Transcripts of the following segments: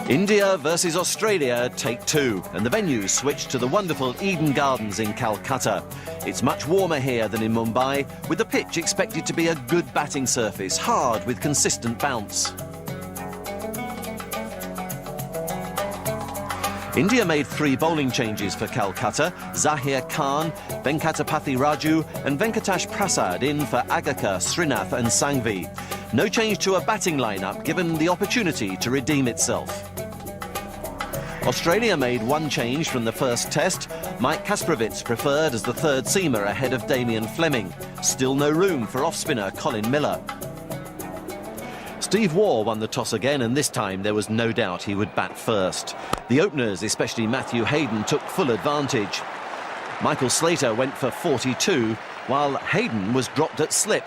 India versus Australia, take two, and the venue switched to the wonderful Eden Gardens in Calcutta. It's much warmer here than in Mumbai, with the pitch expected to be a good batting surface, hard with consistent bounce. India made 3 bowling changes for Calcutta: Zahir Khan, Venkatapathy Raju and Venkatash Prasad in for Agakar, Srinath and Sangvi. No change to a batting lineup, given the opportunity to redeem itself. Australia made 1 change from the first test. Mike Kasprowicz preferred as the third seamer ahead of Damien Fleming. Still no room for off-spinner Colin Miller. Steve Waugh won the toss again, and this time there was no doubt he would bat first. The openers, especially Matthew Hayden, took full advantage. Michael Slater went for 42, while Hayden was dropped at slip.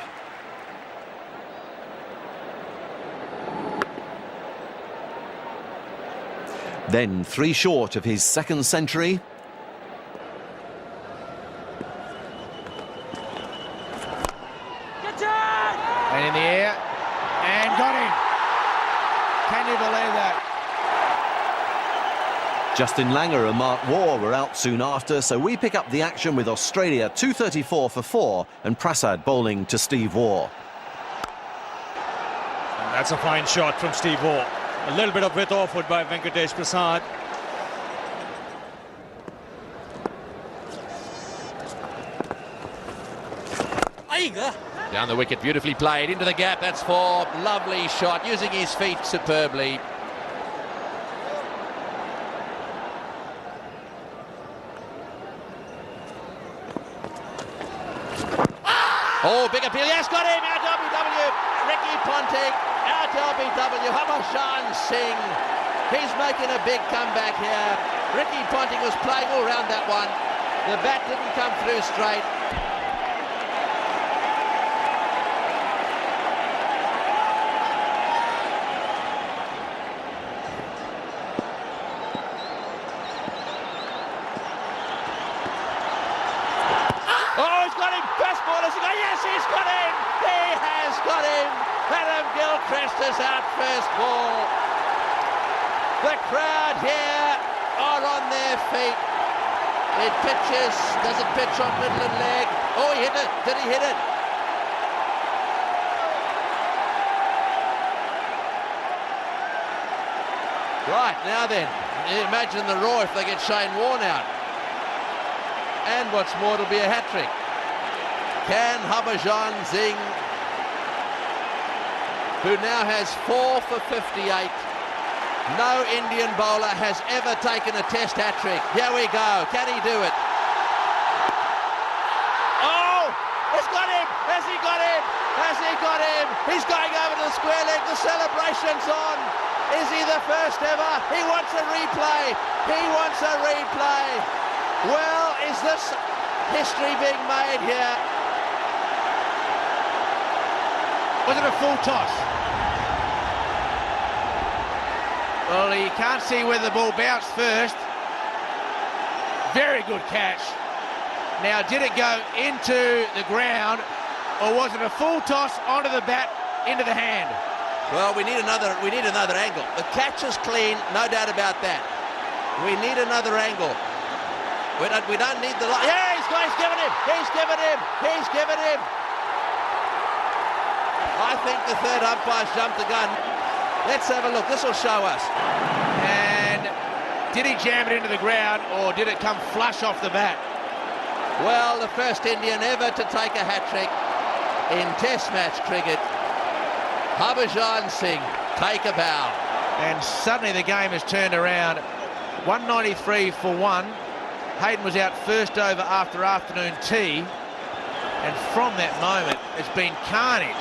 Then 3 short of his second century. And in the air, and got him. Can you believe that? Justin Langer and Mark Waugh were out soon after, so we pick up the action with Australia 234 for 4 and Prasad bowling to Steve Waugh. And that's a fine shot from Steve Waugh. A little bit of width offward by Venkatesh Prasad. Down the wicket, beautifully played, into the gap, that's 4, lovely shot, using his feet superbly. Oh, big appeal, yes, got him, out LBW, Ricky Ponting, out LBW, Harbhajan Singh, he's making a big comeback here. Ricky Ponting was playing all round that one, the bat didn't come through straight. Oh, he's got him! Best ball has he got? Yes, he's got him! He has got him! Adam Gilchrist is out first ball. The crowd here are on their feet. It pitches. Does it pitch on middle and leg? Oh, he hit it. Did he hit it? Right, now then, imagine the roar if they get Shane Warne out. And what's more, it'll be a hat-trick. Can Harbhajan Singh, who now has 4 for 58. No Indian bowler has ever taken a test hat-trick. Here we go. Can he do it? Oh! It's got him! Has he got him? Has he got him? He's going over to the square leg. The celebration's on. Is he the first ever? He wants a replay. He wants a replay. Well, is this history being made here? Was it a full toss? Well, you can't see where the ball bounced first. Very good catch. Now, did it go into the ground, or was it a full toss onto the bat, into the hand? Well, we need another angle. The catch is clean, no doubt about that. We need another angle. We don't need the line. Yeah, he's given him. He's given him. I think the third umpire's jumped the gun. Let's have a look. This will show us. And did he jam it into the ground, or did it come flush off the bat? Well, the first Indian ever to take a hat-trick in Test match cricket. Harbhajan Singh, take a bow. And suddenly the game has turned around. 193 for 1. Hayden was out first over after afternoon tea, and from that moment it's been carnage,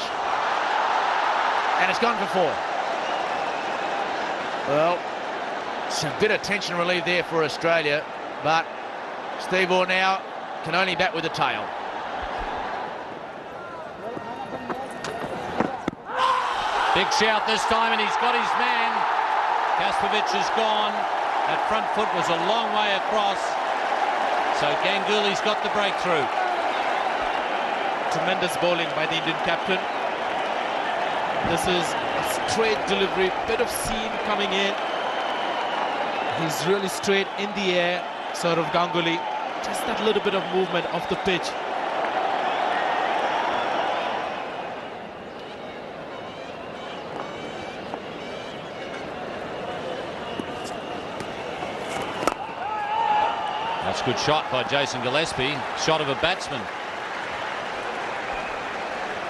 and it's gone for 4. Well, some bit of tension relief there for Australia, but Steve Waugh now can only bat with the tail. Big shout this time, and he's got his man. Kasprowicz is gone. That front foot was a long way across. So Ganguly's got the breakthrough. Tremendous bowling by the Indian captain. This is a straight delivery, bit of seam coming in. He's really straight in the air, sort of Ganguly. Just that little bit of movement off the pitch. That's a good shot by Jason Gillespie. Shot of a batsman.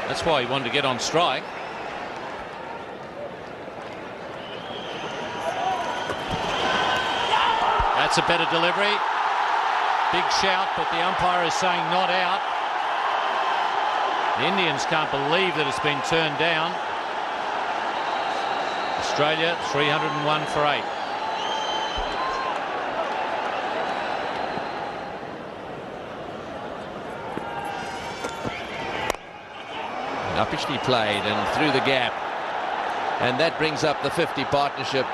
That's why he wanted to get on strike. That's a better delivery. Big shout, but the umpire is saying not out. The Indians can't believe that it's been turned down. Australia 301 for 8. Uppishly played and through the gap, and that brings up the 50 partnership.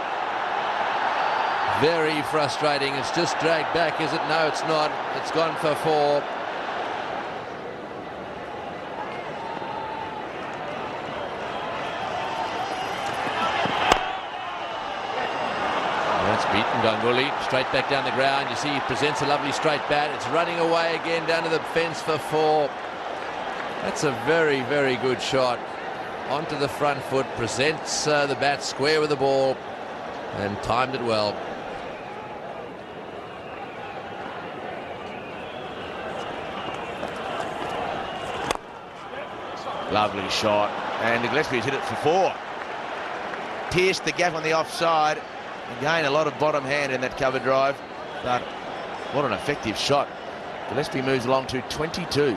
Very frustrating. It's just dragged back, is it? No, it's not. It's gone for 4. That's beaten Ganguly straight back down the ground. You see he presents a lovely straight bat. It's running away again down to the fence for 4. That's a very, very good shot. Onto the front foot, presents the bat square with the ball, and timed it well. Lovely shot, and Gillespie's hit it for 4. Pierced the gap on the offside. Again, a lot of bottom hand in that cover drive, but what an effective shot. Gillespie moves along to 22.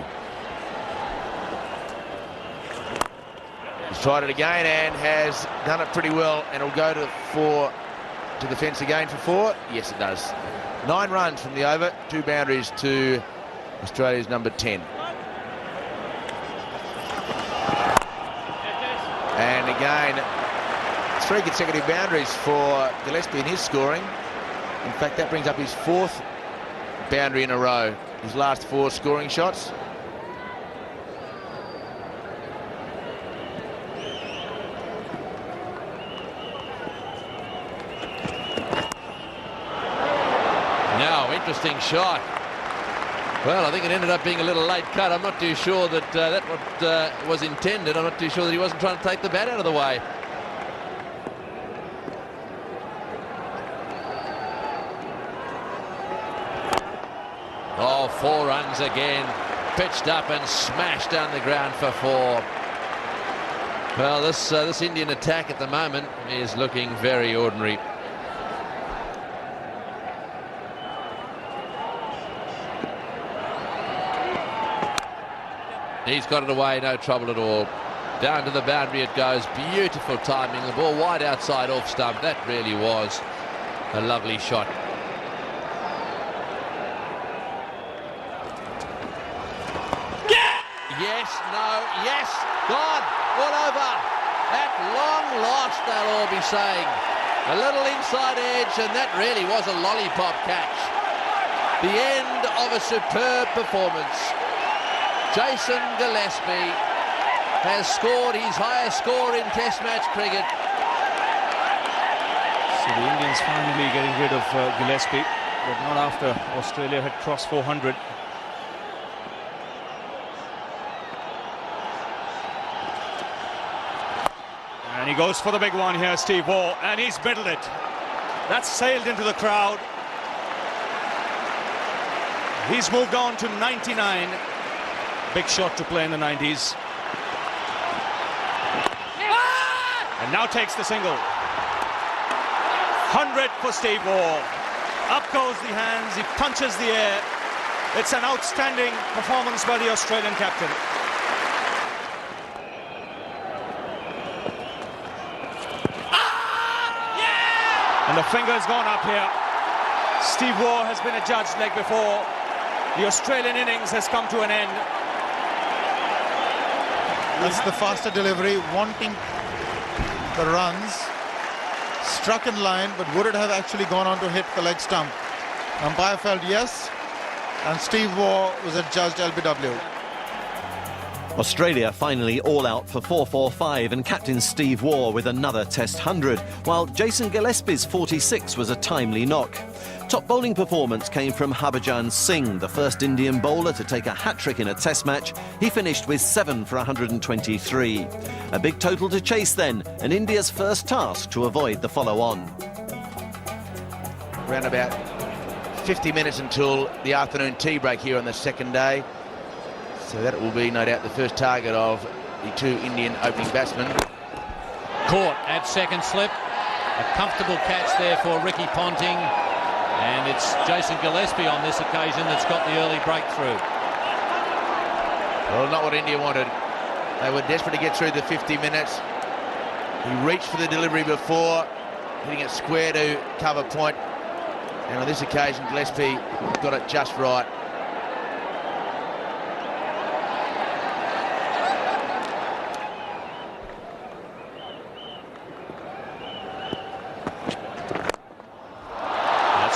He's tried it again and has done it pretty well, and it'll go to the fence again for 4. Yes, it does. 9 runs from the over, 2 boundaries to Australia's number 10. And again, 3 consecutive boundaries for Gillespie in his scoring. In fact, that brings up his 4th boundary in a row. His last 4 scoring shots. Now, interesting shot. Well, I think it ended up being a little late cut. I'm not too sure that that was intended. I'm not too sure that he wasn't trying to take the bat out of the way. Oh, 4 runs again. Pitched up and smashed down the ground for 4. Well, this Indian attack at the moment is looking very ordinary. He's got it away, no trouble at all. Down to the boundary it goes. Beautiful timing. The ball wide outside off stump. That really was a lovely shot. Yes, no, yes, gone, all over. At long last, they'll all be saying. A little inside edge, and that really was a lollipop catch. The end of a superb performance. Jason Gillespie has scored his highest score in Test match cricket. So the Indians finally getting rid of Gillespie, but not after Australia had crossed 400. And he goes for the big one here, Steve Waugh, and he's middled it. That's sailed into the crowd. He's moved on to 99. Big shot to play in the 90s. And now takes the single. 100 for Steve Waugh. Up goes the hands, he punches the air. It's an outstanding performance by the Australian captain. And the finger's gone up here. Steve Waugh has been adjudged leg before. The Australian innings has come to an end. That's the faster delivery, wanting the runs. Struck in line, but would it have actually gone on to hit the leg stump? Umpire felt yes, and Steve Waugh was adjudged LBW. Australia finally all out for 4-4-5 and captain Steve Waugh with another Test 100, while Jason Gillespie's 46 was a timely knock. Top bowling performance came from Harbhajan Singh, the first Indian bowler to take a hat-trick in a Test match. He finished with 7 for 123. A big total to chase then, and India's first task to avoid the follow-on. Around about 50 minutes until the afternoon tea break here on the second day. So that will be, no doubt, the first target of the two Indian opening batsmen. Caught at second slip. A comfortable catch there for Ricky Ponting. And it's Jason Gillespie on this occasion that's got the early breakthrough. Well, not what India wanted. They were desperate to get through the 50 minutes. He reached for the delivery before, hitting it square to cover point. And on this occasion, Gillespie got it just right.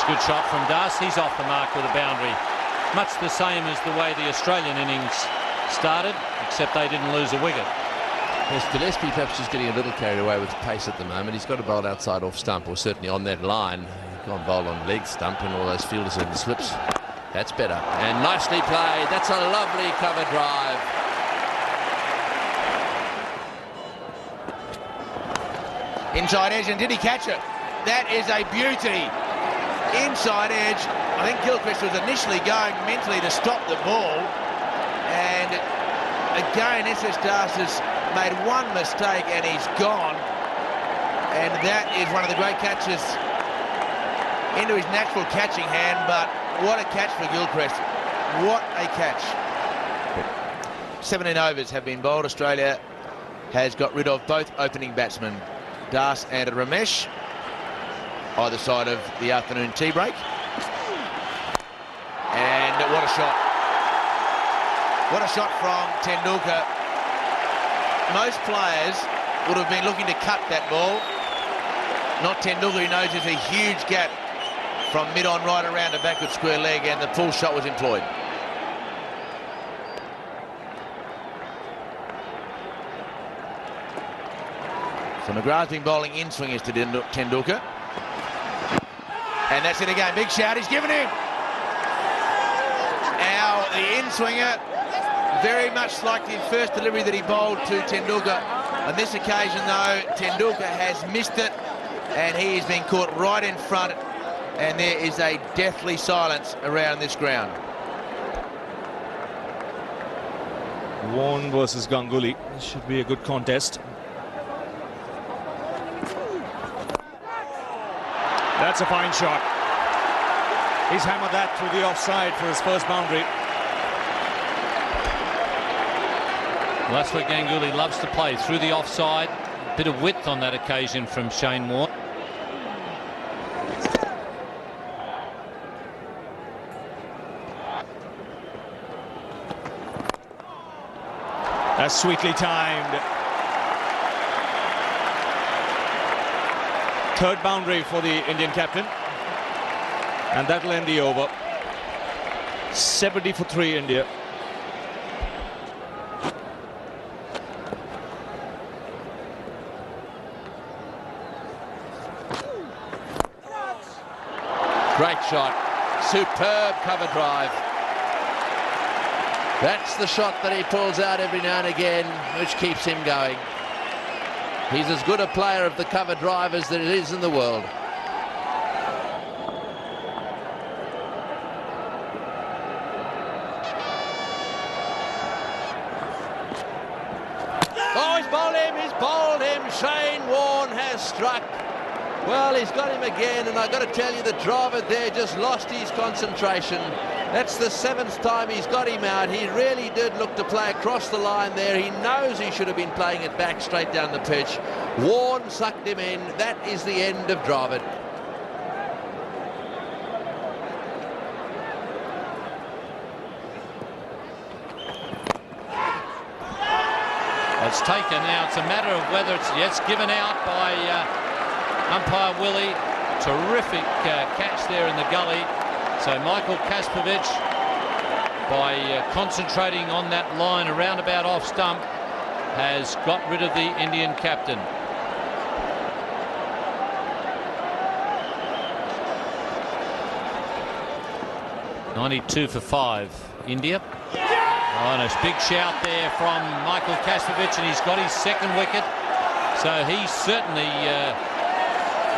Good shot from Das. He's off the mark with a boundary. Much the same as the way the Australian innings started, except they didn't lose a wicket. Yes, Gillespie perhaps just getting a little carried away with pace at the moment. He's got to bowl outside off stump, or certainly on that line. He's gone bowl on leg stump, and all those fielders in the slips. That's better. And nicely played. That's a lovely cover drive. Inside edge, and did he catch it? That is a beauty. Inside edge. I think Gilchrist was initially going mentally to stop the ball, and again SS Das has made one mistake and he's gone, and that is one of the great catches into his natural catching hand. But what a catch for Gilchrist, what a catch. 17 overs have been bowled. Australia has got rid of both opening batsmen, Das and Ramesh, either side of the afternoon tea break. And what a shot. What a shot from Tendulkar. Most players would have been looking to cut that ball. Not Tendulkar, who knows there's a huge gap from mid-on right around the backward square leg, and the pull shot was employed. So McGrath's been bowling in swingers to Tendulkar. And that's it again. Big shout. He's given him. Now the in-swinger, very much like the first delivery that he bowled to Tendulkar. On this occasion, though, Tendulkar has missed it, and he has been caught right in front, and there is a deathly silence around this ground. Warren versus Ganguly. This should be a good contest. That's a fine shot. He's hammered that through the offside for his first boundary. Well, that's what Ganguly loves to play, through the offside. Bit of width on that occasion from Shane Warne. That's sweetly timed. Third boundary for the Indian captain, and that'll end the over. 70 for 3 India. Great shot. Superb cover drive. That's the shot that he pulls out every now and again, which keeps him going. He's as good a player of the cover drive as there is in the world. Oh, he's bowled him. Shane Warne has struck. Well, he's got him again, and I've got to tell you, the Dravid there just lost his concentration. That's the 7th time he's got him out. He really did look to play across the line there. He knows he should have been playing it back straight down the pitch. Warne sucked him in. That is the end of Dravid. It's taken now. It's a matter of whether it's given out by umpire Willie. Terrific catch there in the gully. So Michael Kaspovic by concentrating on that line around about off stump, has got rid of the Indian captain. .92 for 5, India. Oh, and a big shout there from Michael Kastrovic, and he's got his second wicket. So he certainly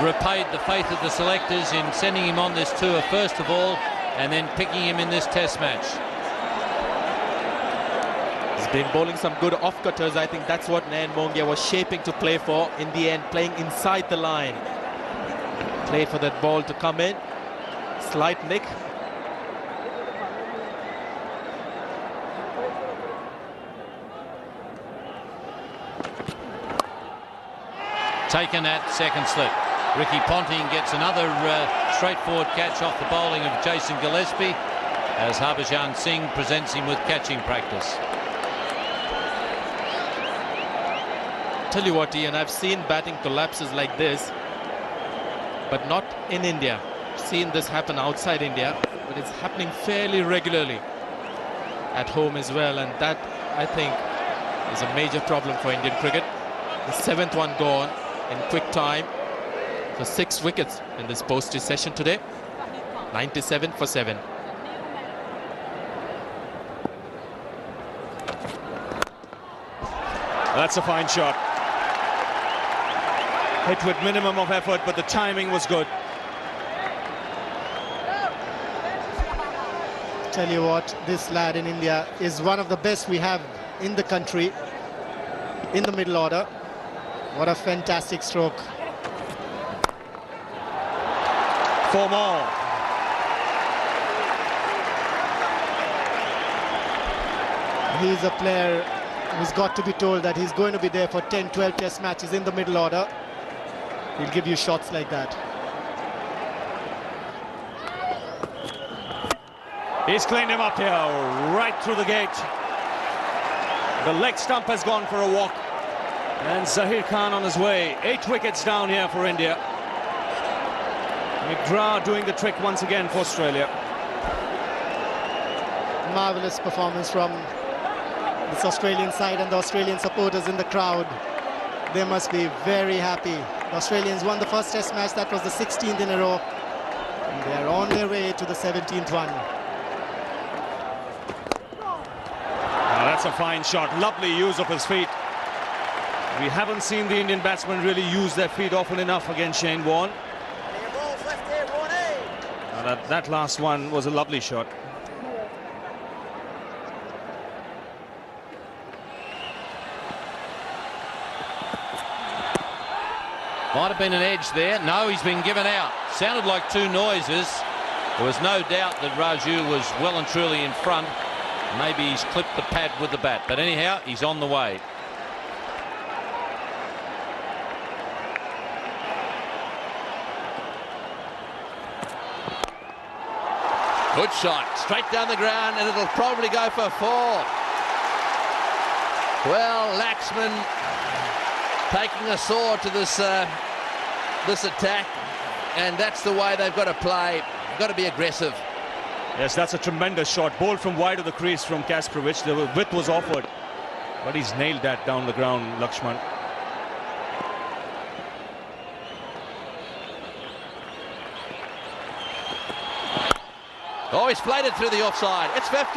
repaid the faith of the selectors in sending him on this tour first of all, and then picking him in this test match. He's been bowling some good off-cutters. I think that's what Nayan Mongia was shaping to play for. In the end, playing inside the line. Played for that ball to come in. Slight nick. Taken at second slip. Ricky Ponting gets another straightforward catch off the bowling of Jason Gillespie, as Harbhajan Singh presents him with catching practice. Tell you what, Ian, I've seen batting collapses like this, but not in India. I've seen this happen outside India, but it's happening fairly regularly at home as well, and that, I think, is a major problem for Indian cricket. The 7th one gone in quick time for 6 wickets in this postage session today. 97 for 7. That's a fine shot. Hit with minimum of effort, but the timing was good. Tell you what, this lad in India is one of the best we have in the country, in the middle order. What a fantastic stroke. 4 more. He's a player who's got to be told that he's going to be there for 10, 12 test matches in the middle order. He'll give you shots like that. He's cleaned him up here, right through the gate. The leg stump has gone for a walk. And Zahir Khan on his way. 8 wickets down here for India. McGrath doing the trick once again for Australia. Marvelous performance from this Australian side, and the Australian supporters in the crowd. They must be very happy. The Australians won the first test match. That was the 16th in a row. And they're on their way to the 17th one. Now that's a fine shot. Lovely use of his feet. We haven't seen the Indian batsmen really use their feet often enough against Shane Warne. That last one was a lovely shot. Might have been an edge there. No, he's been given out. Sounded like 2 noises. There was no doubt that Raju was well and truly in front. Maybe he's clipped the pad with the bat. But anyhow, he's on the way. Good shot, straight down the ground, and it'll probably go for 4. Well, Laxman taking a sword to this attack, and that's the way they've got to play. Got to be aggressive. Yes, that's a tremendous shot. Bowled from wide of the crease from Kastrovic. The width was offered, but he's nailed that down the ground, Laxman. Oh, he's played it through the offside. It's 50.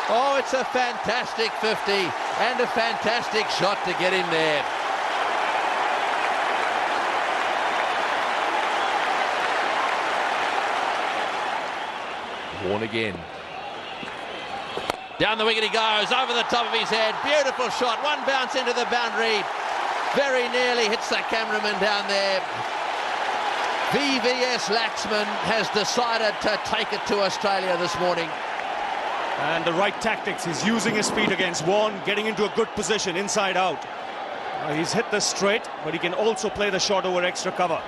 Oh, it's a fantastic 50 and a fantastic shot to get him there. Warne again. Down the wicket he goes, over the top of his head. Beautiful shot. One bounce into the boundary. Very nearly hits the cameraman down there. VVS Laxman has decided to take it to Australia this morning. And the right tactics. He's using his feet against Warne, getting into a good position inside out. He's hit this straight, but he can also play the shot over extra cover.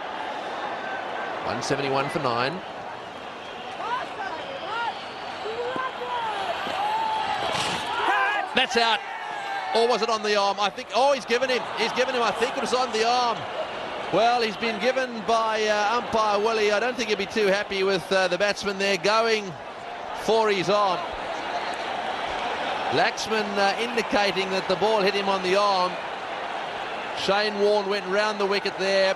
171 for 9. That's out. Or was it on the arm? I think, oh, he's given him. I think it was on the arm. Well, he's been given by umpire Willie. I don't think he'd be too happy with the batsman there going for his arm. Laxman indicating that the ball hit him on the arm. Shane Warne went round the wicket there.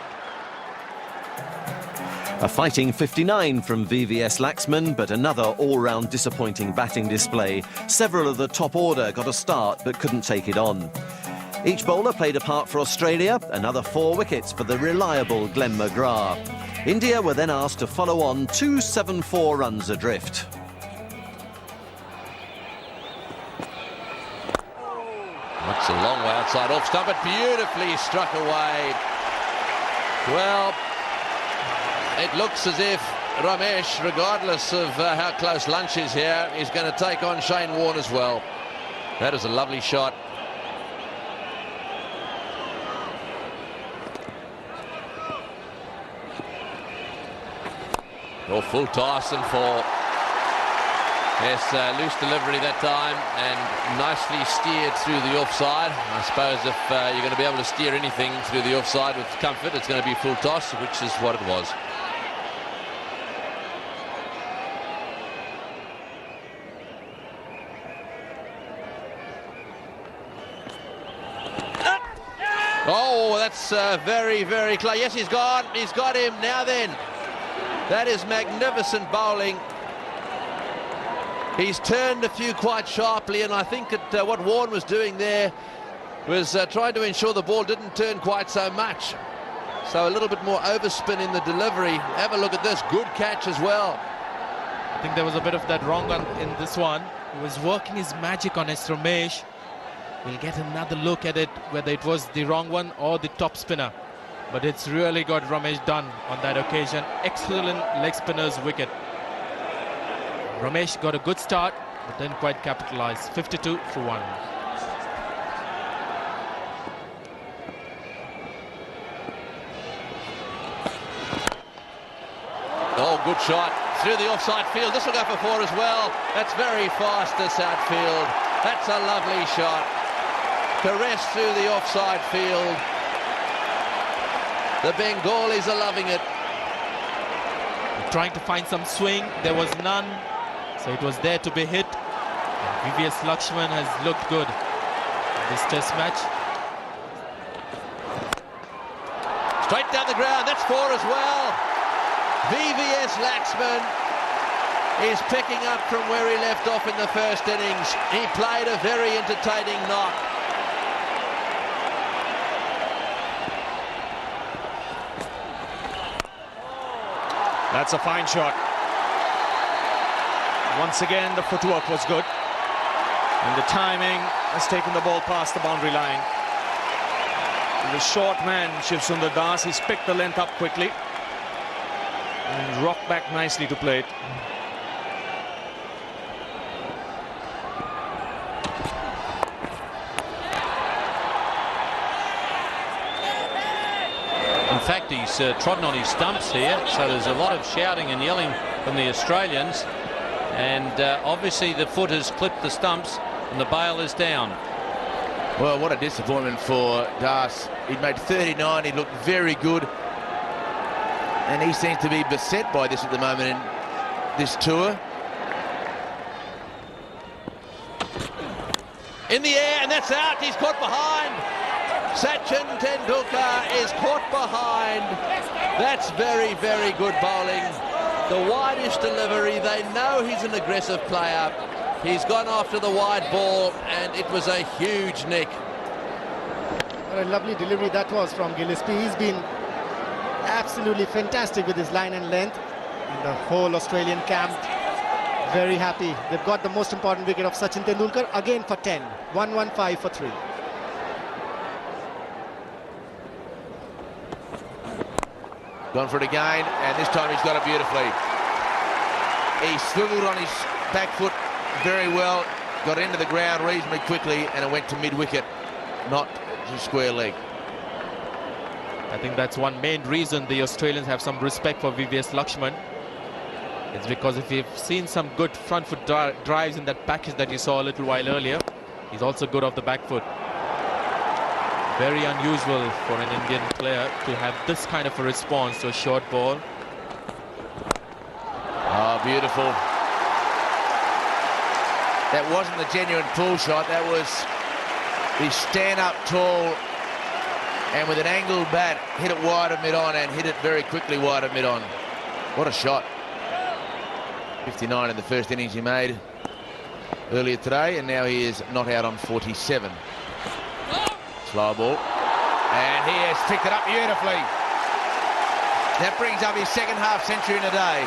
A fighting 59 from VVS Laxman, but another all-round disappointing batting display. Several of the top order got a start but couldn't take it on. Each bowler played a part for Australia, another 4 wickets for the reliable Glenn McGrath. India were then asked to follow on 274 runs adrift. That's a long way outside off stump, but beautifully struck away. Well, it looks as if Ramesh, regardless of how close lunch is here, is going to take on Shane Warne as well. That is a lovely shot. Oh, full toss and four. Yes, loose delivery that time and nicely steered through the offside. I suppose if you're going to be able to steer anything through the offside with comfort, it's going to be full toss, which is what it was. Oh, that's very, very close. Yes, he's gone. He's got him. Now then, that is magnificent bowling. He's turned a few quite sharply, and I think that what Warne was doing there was trying to ensure the ball didn't turn quite so much. So a little bit more overspin in the delivery. Have a look at this. Good catch as well. I think there was a bit of that wrong in this one. He was working his magic on S. Ramesh. We'll get another look at it, whether it was the wrong one or the top spinner. But it's really got Ramesh done on that occasion. Excellent leg spinner's wicket. Ramesh got a good start, but didn't quite capitalize. 52 for 1. Oh, good shot through the offside field. This will go for 4 as well. That's very fast, this outfield. That's a lovely shot. Caress through the offside field. The Bengalis are loving it. Trying to find some swing. There was none. So it was there to be hit. And VVS Laxman has looked good in this test match. Straight down the ground. That's 4 as well. VVS Laxman is picking up from where he left off in the first innings. He played a very entertaining knock. That's a fine shot. Once again, the footwork was good. And the timing has taken the ball past the boundary line. The short man, Shiv Sundar Das, he's picked the length up quickly. And rocked back nicely to play it. In fact, he's trodden on his stumps here, so there's a lot of shouting and yelling from the Australians. And obviously the foot has clipped the stumps and the bail is down. Well, what a disappointment for Das. He made 39, he looked very good. And he seems to be beset by this at the moment in this tour. In the air, and that's out. He's caught behind. Sachin Tendulkar is caught behind. That's very, very good bowling. The widest delivery. They know he's an aggressive player. He's gone after the wide ball, and it was a huge nick. What a lovely delivery that was from Gillespie. He's been absolutely fantastic with his line and length. And the whole Australian camp very happy. They've got the most important wicket of Sachin Tendulkar again for 10. 115 for 3. Gone for it again, and this time he's got it beautifully. He swiveled on his back foot very well, got into the ground reasonably quickly, and it went to mid-wicket, not to square leg. I think that's one main reason the Australians have some respect for VVS Laxman. It's because if you've seen some good front foot drives in that package that you saw a little while earlier, he's also good off the back foot. Very unusual for an Indian player to have this kind of a response to a short ball. Oh, beautiful. That wasn't the genuine pull shot. That was the stand up tall and with an angled bat, hit it wide of mid-on and hit it very quickly wide of mid-on. What a shot. 59 in the first innings he made earlier today, and now he is not out on 47. Slow ball. And he has picked it up beautifully. That brings up his second half century in a day.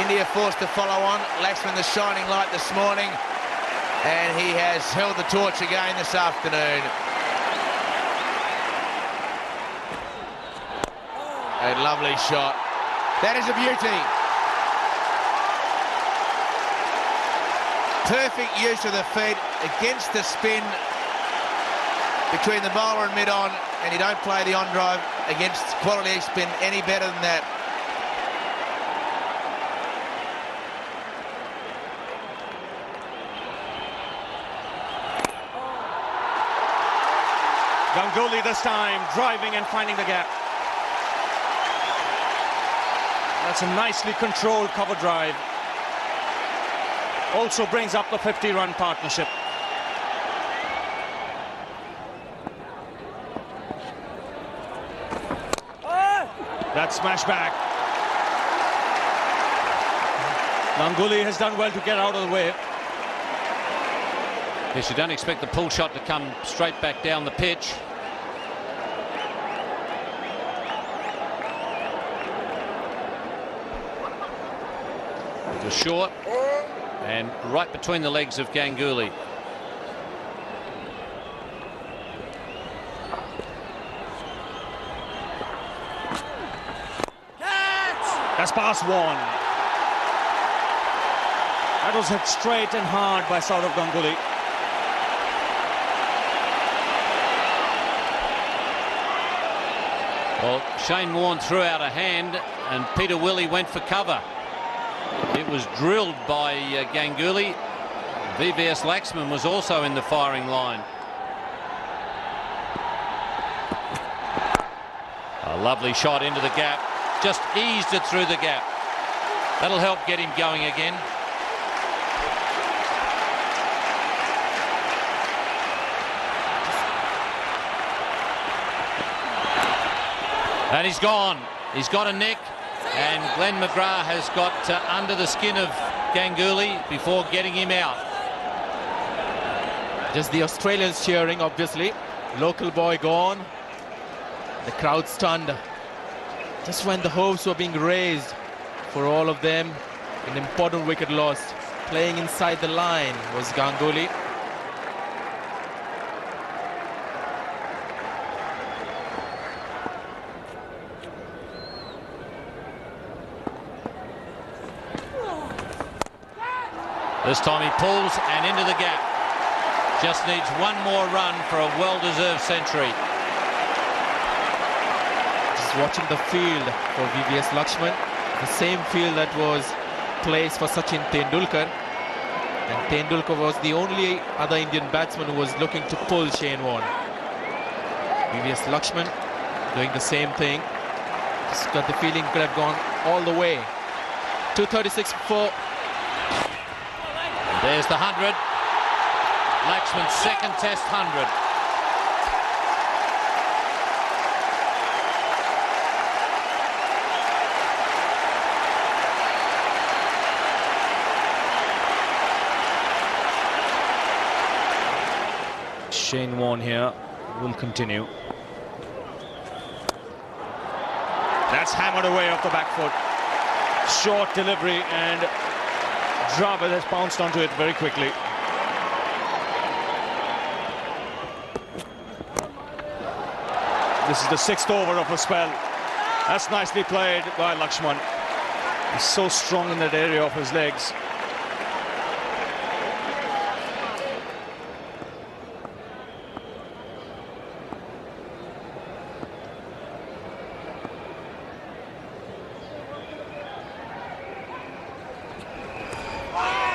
India forced to follow on. Laxman the shining light this morning, and he has held the torch again this afternoon. A lovely shot. That is a beauty. Perfect use of the feet against the spin between the bowler and mid-on, and you don't play the on-drive against quality spin any better than that. Ganguly this time, driving and finding the gap. That's a nicely controlled cover drive. Also brings up the 50-run partnership. That smash back. Ganguly has done well to get out of the way. Yes, you don't expect the pull shot to come straight back down the pitch. It was short and right between the legs of Ganguly. That's past one. That was hit straight and hard by Saurav Ganguly. Well, Shane Warne threw out a hand and Peter Willey went for cover. It was drilled by Ganguly. VVS Laxman was also in the firing line. A lovely shot into the gap. Just eased it through the gap. That'll help get him going again. And he's gone. He's got a nick, and Glenn McGrath has got under the skin of Ganguly before getting him out. Just the Australians cheering, obviously. Local boy gone. The crowd stunned. Just when the hopes were being raised for all of them, an important wicket lost. Playing inside the line was Ganguly. This time he pulls and into the gap. Just needs one more run for a well-deserved century. Just watching the field for VVS Laxman, the same field that was placed for Sachin Tendulkar. And Tendulkar was the only other Indian batsman who was looking to pull Shane Warne. VVS Laxman doing the same thing. Just got the feeling could have gone all the way. 2:36 for. There's the 100. Laxman's second test 100. Shane Warne here will continue. That's hammered away off the back foot. Short delivery, and Dravid has bounced onto it very quickly. This is the 6th over of a spell. That's nicely played by Laxman. He's so strong in that area of his legs.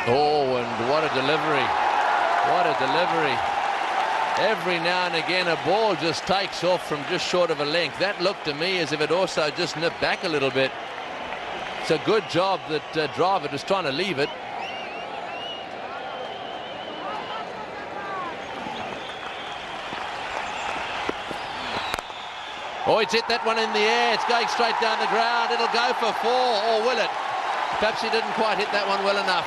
Oh, and what a delivery. What a delivery. Every now and again a ball just takes off from just short of a length. That looked to me as if it also just nipped back a little bit. It's a good job that Dravid was trying to leave it. Oh, it's hit that one in the air. It's going straight down the ground. It'll go for 4, or will it? Perhaps he didn't quite hit that one well enough.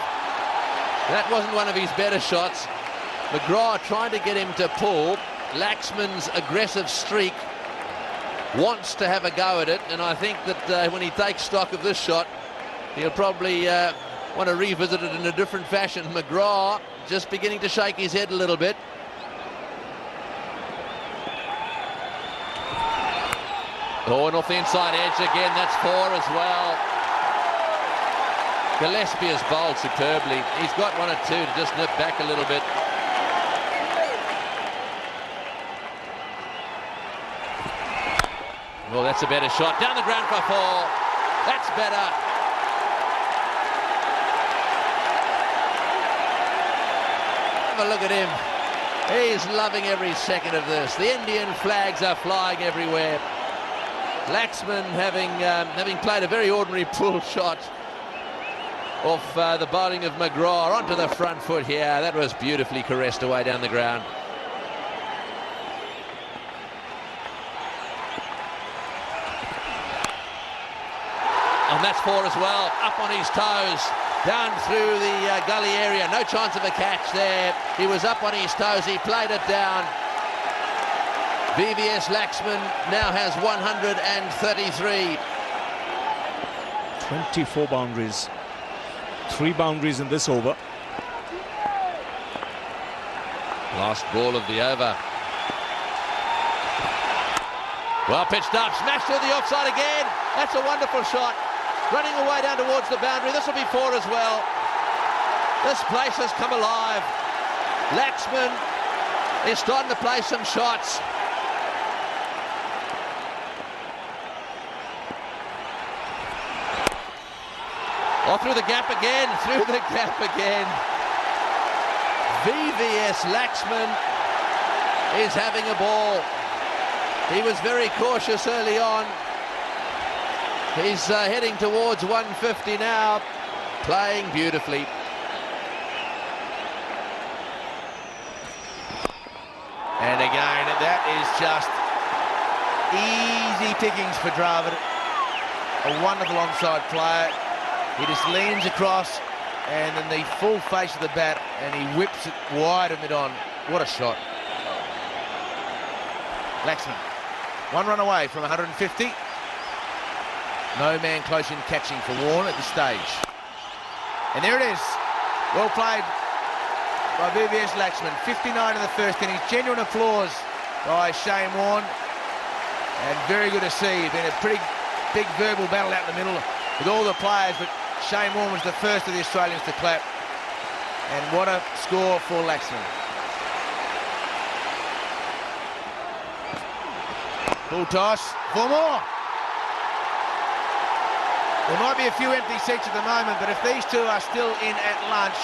That wasn't one of his better shots. McGrath trying to get him to pull. Laxman's aggressive streak wants to have a go at it, and I think that when he takes stock of this shot, he'll probably want to revisit it in a different fashion. McGrath just beginning to shake his head a little bit. Oh, and off the inside edge again, that's 4 as well. Gillespie has bowled superbly. He's got 1 or 2 to just nip back a little bit. Well, that's a better shot. Down the ground for 4. That's better. Have a look at him. He's loving every second of this. The Indian flags are flying everywhere. Laxman having played a very ordinary pull shot off the bowling of McGrath onto the front foot here. That was beautifully caressed away down the ground. And that's 4 as well. Up on his toes, down through the gully area. No chance of a catch there. He was up on his toes. He played it down. VVS Laxman now has 133. 24 boundaries. 3 boundaries in this over. Last ball of the over. Well pitched up, smashed through the offside again. That's a wonderful shot. Running away down towards the boundary. This will be 4 as well. This place has come alive. Laxman is starting to play some shots. Oh, through the gap again, through the gap again. VVS Laxman is having a ball. He was very cautious early on. He's heading towards 150 now, playing beautifully. And again, that is just easy pickings for Dravid. A wonderful onside player. He just leans across and then the full face of the bat and he whips it wide of mid-on. What a shot. Laxman, 1 run away from 150. No man close in catching for Warne at this stage. And there it is. Well played by VVS Laxman. 59 in the first innings. Genuine applause by Shane Warne. And very good to see. Been a pretty big verbal battle out in the middle with all the players, but Shane Warne was the first of the Australians to clap. And what a score for Laxman. Full toss, 4 more. There might be a few empty seats at the moment, but if these two are still in at lunch,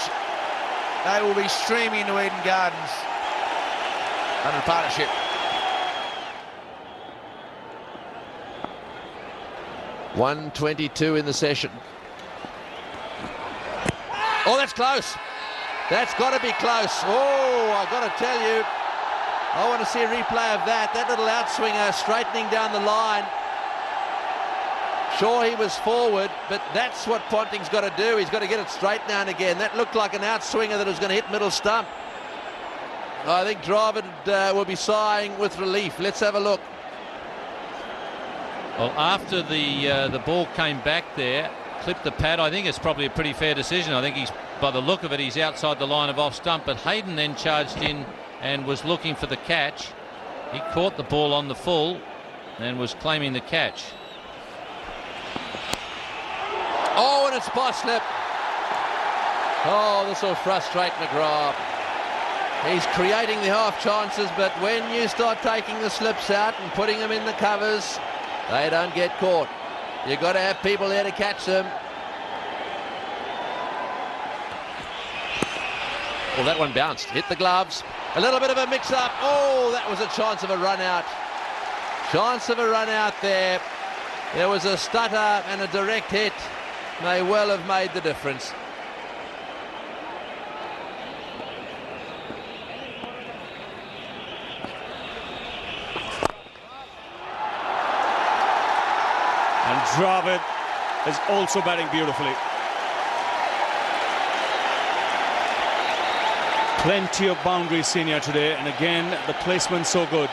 they will be streaming into Eden Gardens under partnership. .122 in the session. Oh, that's close. That's got to be close. Oh, I've got to tell you, I want to see a replay of that. That little outswinger straightening down the line. Sure, he was forward, but that's what Ponting's got to do. He's got to get it straight now and again. That looked like an outswinger that was going to hit middle stump. I think Dravid will be sighing with relief. Let's have a look. Well, after the ball came back there, clipped the pad, I think it's probably a pretty fair decision. I think he's, by the look of it, he's outside the line of off stump, but Hayden then charged in and was looking for the catch. He caught the ball on the full and was claiming the catch. Oh, and it's pass slip. Oh, this will frustrate McGrath. He's creating the half chances, but when you start taking the slips out and putting them in the covers, they don't get caught. You've got to have people there to catch them. Well, that one bounced, hit the gloves. A little bit of a mix-up. Oh, that was a chance of a run-out. Chance of a run-out there. There was a stutter and a direct hit. May well have made the difference. Dravid is also batting beautifully. Plenty of boundaries seen here today, and again the placement so good.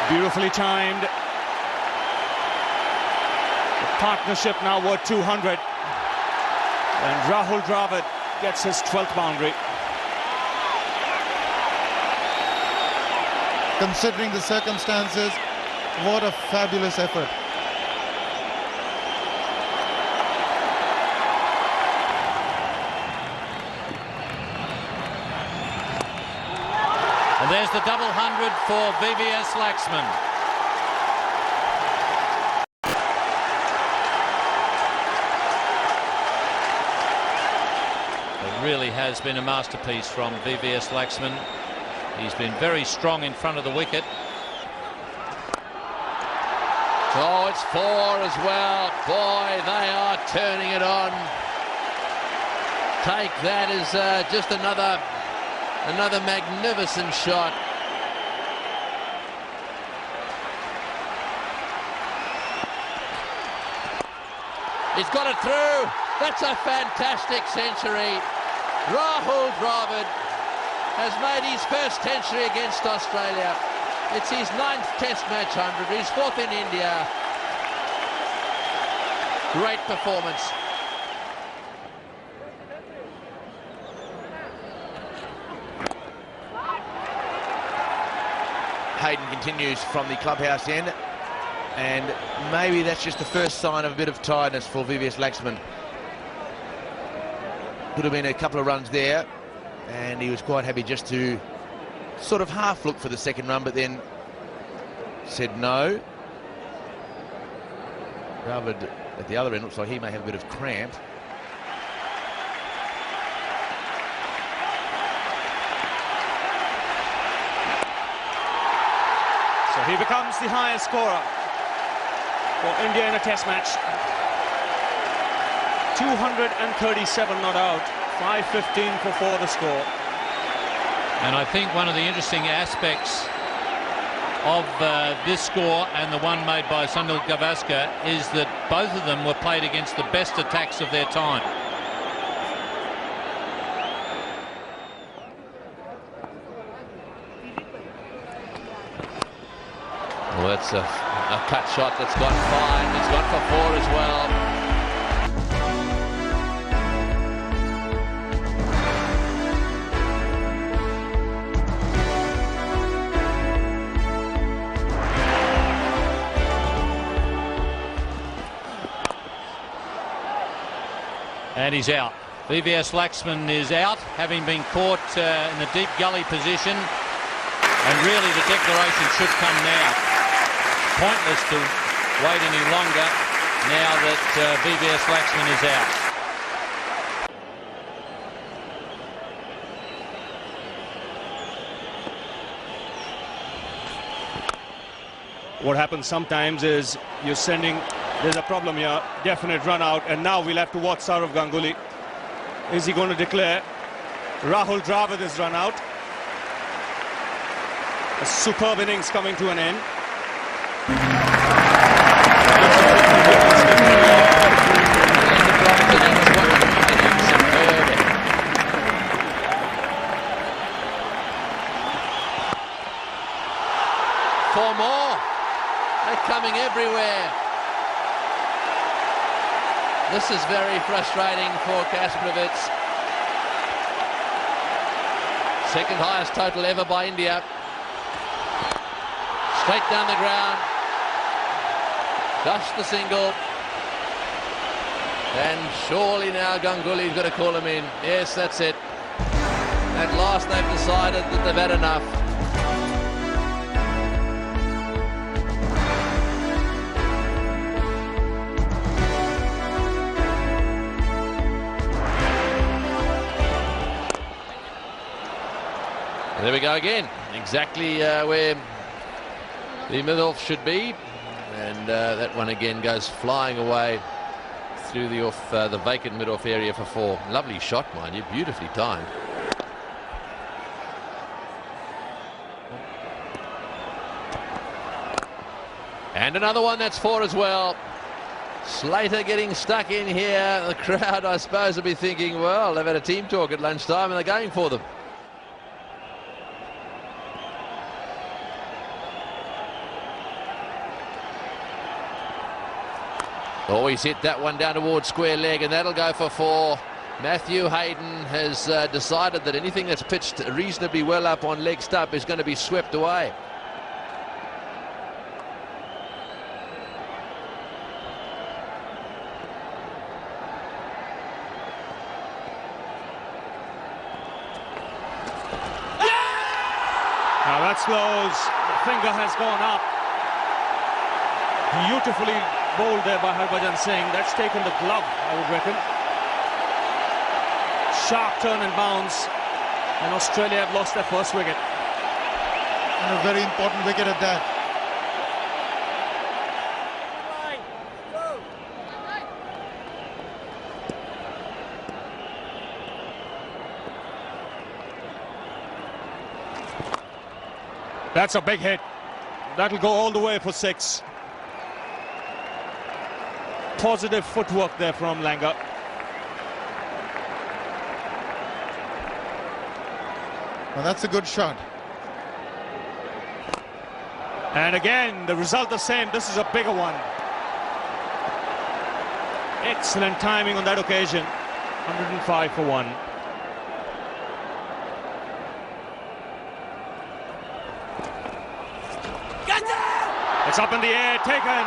Beautifully timed. The partnership now worth 200, and Rahul Dravid gets his 12th boundary. Considering the circumstances, what a fabulous effort. And there's the double 100 for VVS Laxman. It really has been a masterpiece from VVS Laxman. He's been very strong in front of the wicket. Oh, it's 4 as well. Boy, they are turning it on. Take that as just another magnificent shot. He's got it through. That's a fantastic century. Rahul Dravid has made his first century against Australia. It's his 9th Test match 100, his 4th in India. Great performance. Hayden continues from the clubhouse end, and maybe that's just the first sign of a bit of tiredness for VVS Laxman. Could have been a couple of runs there, and he was quite happy just to sort of half look for the second run, but then said no. Dravid at the other end looks like he may have a bit of cramp. So he becomes the highest scorer for India in a test match. 237 not out, 515 for 4 the score. And I think one of the interesting aspects of this score and the one made by Sunil Gavaskar is that both of them were played against the best attacks of their time. Well, that's a cut shot that's gone fine. It's gone for 4 as well. And he's out. VVS Laxman is out, having been caught in the deep gully position. And really the declaration should come now. Pointless to wait any longer now that VVS Laxman is out. What happens sometimes is you're sending, there's a problem here, definite run out, and now we'll have to watch Sourav Ganguly. Is he going to declare? Rahul Dravid is run out. A superb innings coming to an end. Four more. They're coming everywhere. This is very frustrating for Kasparovich. Second highest total ever by India. Straight down the ground. Just the single. And surely now Ganguly's got to call him in. Yes, that's it. At last they've decided that they've had enough. There we go again, exactly where the mid-off should be, and that one again goes flying away through the vacant mid-off area for 4. Lovely shot, mind you, beautifully timed. And another one, that's 4 as well. Slater getting stuck in here. The crowd, I suppose, will be thinking, well, they've had a team talk at lunchtime and they're going for them. Oh, he's hit that one down towards square leg, and that'll go for 4. Matthew Hayden has decided that anything that's pitched reasonably well up on leg stump is going to be swept away. Now that slows. The finger has gone up. Beautifully bowled there by Harbhajan Singh. That's taken the glove, I would reckon. Sharp turn and bounce, and Australia have lost their first wicket. And a very important wicket at that. That's a big hit. That'll go all the way for 6. Positive footwork there from Langer. Well, that's a good shot. And again, the result the same. This is a bigger one. Excellent timing on that occasion. 105 for 1. It's up in the air, taken.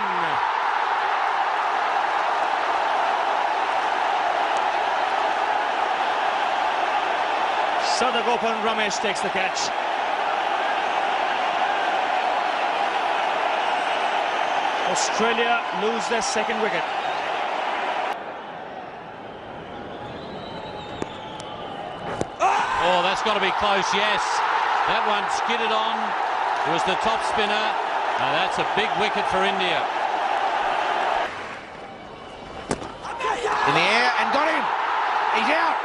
Sadagopan Ramesh takes the catch. Australia lose their second wicket. Oh, that's got to be close, yes. That one skidded on. It was the top spinner. Now that's a big wicket for India. In the air and got him. He's out.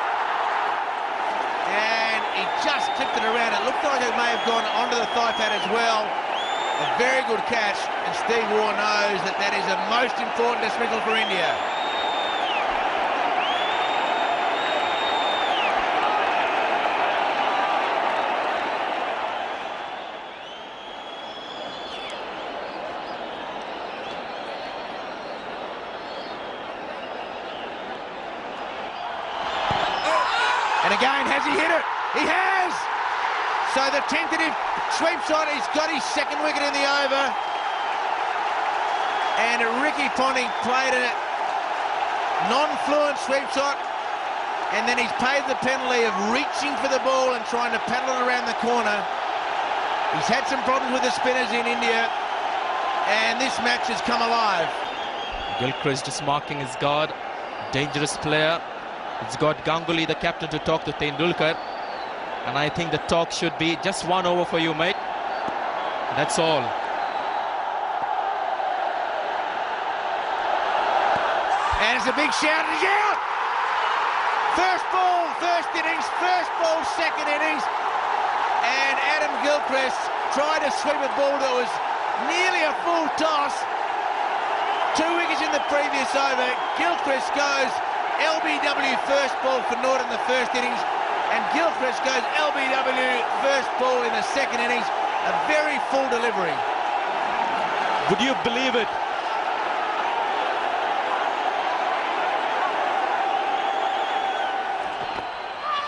And he just tipped it around. It looked like it may have gone onto the thigh pad as well. A very good catch, and Steve Waugh knows that that is a most important dismissal for India. And again, has he hit it? He has! So the tentative sweep shot, he's got his second wicket in the over. And Ricky Ponting played a non-fluent sweep shot. And then he's paid the penalty of reaching for the ball and trying to paddle it around the corner. He's had some problems with the spinners in India. And this match has come alive. Gilchrist just marking his guard. Dangerous player. It's got Ganguly, the captain, to talk to Tendulkar. And I think the talk should be just 1 over for you, mate. That's all. And it's a big shout. He's out! First ball, first innings. First ball, second innings. And Adam Gilchrist tried to sweep a ball that was nearly a full toss. 2 wickets in the previous over. Gilchrist goes LBW first ball for Norton in the first innings, and Gilchrist goes LBW first ball in the second innings. A very full delivery. Would you believe it?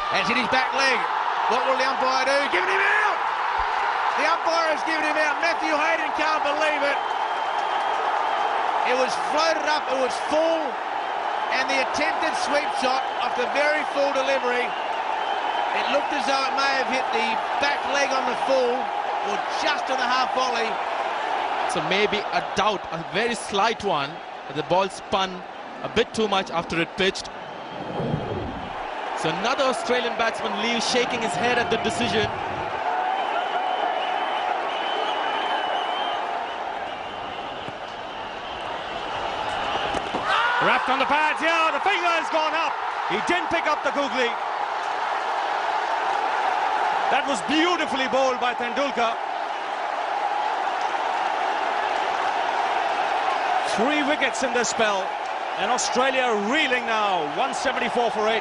And it's in his back leg. What will the umpire do? Giving him out! The umpire has given him out. Matthew Hayden can't believe it. It was floated up, it was full. And the attempted sweep shot after very full delivery, it looked as though it may have hit the back leg on the full or just on the half volley. So maybe a doubt, a very slight one. The ball spun a bit too much after it pitched. So another Australian batsman leaves shaking his head at the decision. Wrapped on the pads, yeah, the finger has gone up. He didn't pick up the googly. That was beautifully bowled by Tendulkar. 3 wickets in this spell, and Australia reeling now. 174 for 8.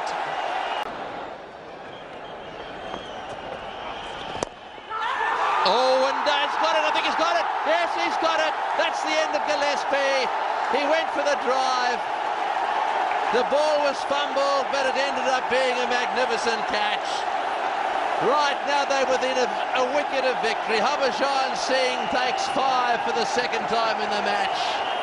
Oh, and he's got it. I think he's got it. Yes, he's got it. That's the end of Gillespie. He went for the drive. The ball was fumbled, but it ended up being a magnificent catch. Right now they're within a wicket of victory. Harbhajan Singh takes 5 for the second time in the match.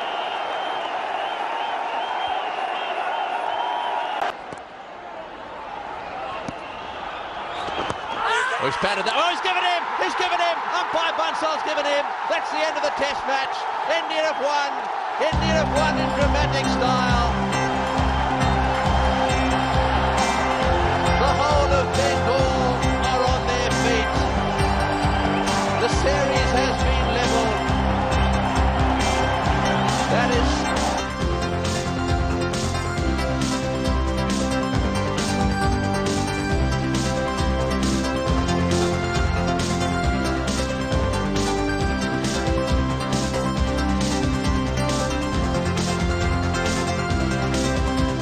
Oh, he's patted that. Oh, he's given him! He's given him! Umpire Bansal's given him. That's the end of the test match. India have won. India have won in dramatic style.